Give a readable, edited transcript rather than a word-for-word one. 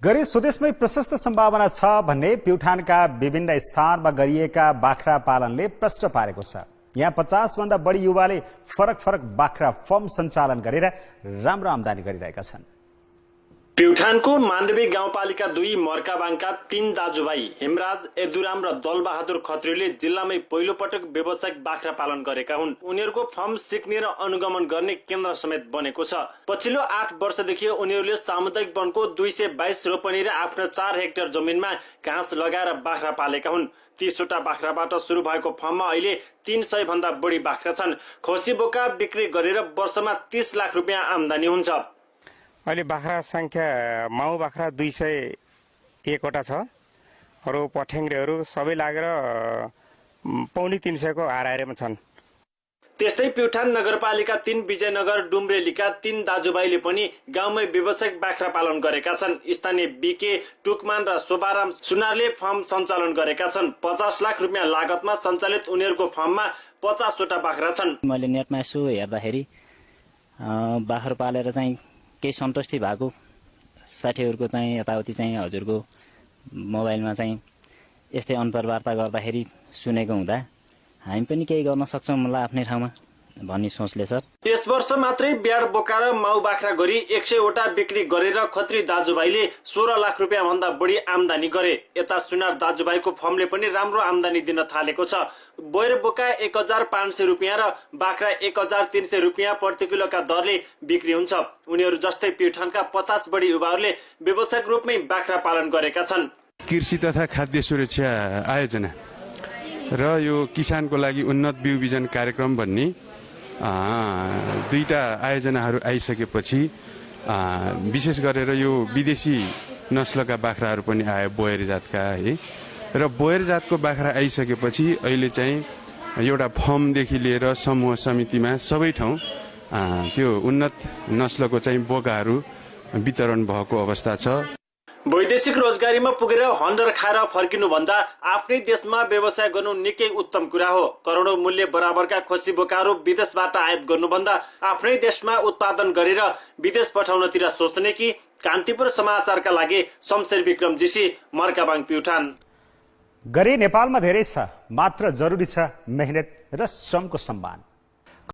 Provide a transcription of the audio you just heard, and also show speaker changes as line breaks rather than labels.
गरी स्वदेशमै प्रशस्त सम्भावना छ भन्ने प्युठानका विभिन्न स्थानमा गरिएका बाख्रा पालनले प्रश्न पारेको छ। यहाँ 50 भन्दा बढी युवाले फरक बाख्रा फर्म सञ्चालन गरेर राम्रो आम्दानी गरिरहेका छन्।
प्युठानको माण्डवी गाउँपालिका 2 मर्काबाङका 3 दाजुभाइ हेमराज, यदुराम र दलबहादुर खत्रीले जिल्लामै पहिलो पटक व्यावसायिक बाख्रा पालन गरेका हुन्। उनीहरूको फर्म सिक्ने र अनुगमन गर्ने केन्द्र समेत बनेको छ। पछिल्लो 8 वर्षदेखि उनीहरूले सामुदायिक वनको 222 रोपनी र आफ्नो 4 हेक्टर जमिनमा घाँस लगाएर बाख्रा पालेका हुन्। 30 वटा बाख्राबाट सुरु भएको फर्ममा अहिले 300 भन्दा बढी बाख्रा छन्। खसी बोका बिक्री गरेर वर्षमा 30 लाख रुपियाँ आम्दानी हुन्छ।
अहिले बाख्रा संख्या माउ बाख्रा 201 वटा छ। अरू पठेङ्ग्रेहरू सबै लागेर पौनी 300 को हाराहारीमा छन्।
त्यस्तै प्युठान नगरपालिका 3 विजयनगर डुम्रेलीका 3 दाजुभाइले पनि गाउँमै व्यावसायिक बाख्रा पालन गरेका छन्। स्थानीय बीके टुकमान र शोभाराम सुनारले फर्म सञ्चालन गरेका छन्। 50 लाख रुपियाँ लागतमा सञ्चालित उनीहरूको फर्ममा 50 वटा बाख्रा छन्।
मैले नेटमा यसो हेर्दाखेरि बाख्रा पालेर चाहिँ केही सन्तुष्टि भएको साथीहरूको चाहिँ यताउति चाहिँ हजुरको मोबाइलमा चाहिँ यस्तै अन्तर्वार्ता गर्दाखेरि सुनेको हुँदा हामी पनि केही गर्न सक्छौँ होला आफ्नै ठाउँमा भन्ने सोचले सर।
यस वर्ष मात्रै ब्याड बोकाएर माउ बाख्रा गरी 100 वटा बिक्री गरेर खत्री दाजुभाइले 16 लाख रुपियाँ भन्दा बढी आम्दानी गरे। यता सुनार दाजुभाइको फर्मले पनि राम्रो आम्दानी दिन थालेको छ। बोयर बोका 1500 रुपियाँ र बाख्रा 1300 रुपियाँ प्रति किलोका दरले बिक्री हुन्छ। उनीहरू जस्तै प्युठानका 50 बढी युवाहरूले व्यावसायिक रूपमै बाख्रा पालन गरेका छन्।
कृषि तथा खाद्य सुरक्षा आयोजना र यो किसानको लागि उन्नत बिउ बिजन कार्यक्रम भन्ने दुईटा आयोजनाहरू आइसकेपछि विशेष गरेर यो विदेशी नस्लका बाख्राहरू पनि आयो, बोयर जातका है। र बोयर जातको बाख्रा आइसकेपछि अहिले चाहिँ एउटा फर्मदेखि लिएर समूह समितिमा सबै ठाउँ त्यो उन्नत नस्लको चाहिँ बोकाहरू वितरण भएको अवस्था छ।
वैदेशिक रोजगारीमा पुगेर हन्डर खाएर फर्किनुभन्दा आफ्नै देशमा व्यवसाय गर्नु निकै उत्तम कुरा हो। करोडौं मूल्य बराबरका खसी बोकाहरू विदेशबाट आयात गर्नुभन्दा आफ्नै देशमा उत्पादन गरेर विदेश पठाउनतिर सोच्ने कि। कान्तिपुर समाचारका लागि शमशेर विक्रम जीसी, मर्काबाङ प्युठान।
गरी नेपालमा धेरै छ, मात्र जरुरी छ मेहनत र श्रमको सम्मान।